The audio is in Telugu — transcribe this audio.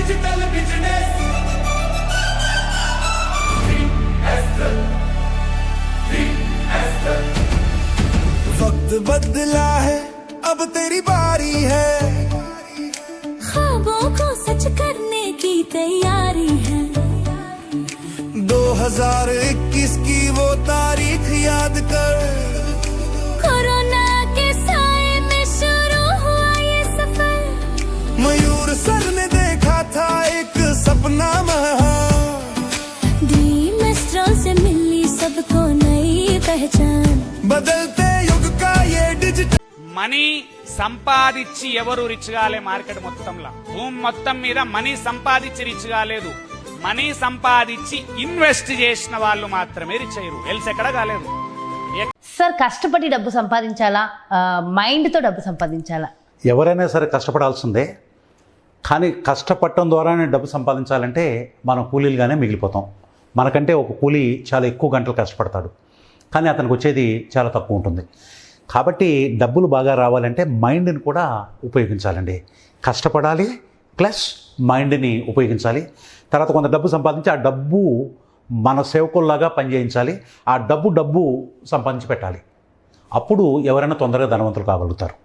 डिजिटल बिजनेस वक्त बदला है अब तेरी बारी है ख्वाबों को सच करने की तैयारी है 2021 की वो तारीख याद कर कोरोना के साए में शुरू हुआ ये सफर मयूर सर ने देखा था एक सपना महान ड्रीम एस्ट्रल से मिली सबको नई पहचान बदलते युग का ये डिजिटल మనీ సంపాదించి ఎవరు రిచ్ కాలే మార్కెట్ మొత్తంలో భూమి మొత్తం మీద మనీ సంపాదించి రిచ్ కాలేదు మనీ సంపాదించి ఇన్వెస్ట్ చేసిన వాళ్ళు మాత్రమే రిచ్ అయ్యారు ఎల్స్ ఎక్కడ కాలేదు. సార్ కష్టపడి డబ్బు సంపాదించాలా మైండ్తో డబ్బు సంపాదించాలా? ఎవరైనా సరే కష్టపడాల్సిందే. కానీ కష్టపడటం ద్వారానే డబ్బు సంపాదించాలంటే మనం కూలీలుగానే మిగిలిపోతాం. మనకంటే ఒక కూలీ చాలా ఎక్కువ గంటలు కష్టపడతాడు, కానీ అతనికి వచ్చేది చాలా తక్కువ ఉంటుంది. కాబట్టి డబ్బులు బాగా రావాలంటే మైండ్ని కూడా ఉపయోగించాలండి. కష్టపడాలి ప్లస్ మైండ్ని ఉపయోగించాలి. తర్వాత కొంత డబ్బు సంపాదించి ఆ డబ్బు మన సేవకుల్లాగా పనిచేయించాలి. ఆ డబ్బు సంపాదించి పెట్టాలి. అప్పుడు ఎవరైనా తొందరగా ధనవంతులు కాగలుగుతారు.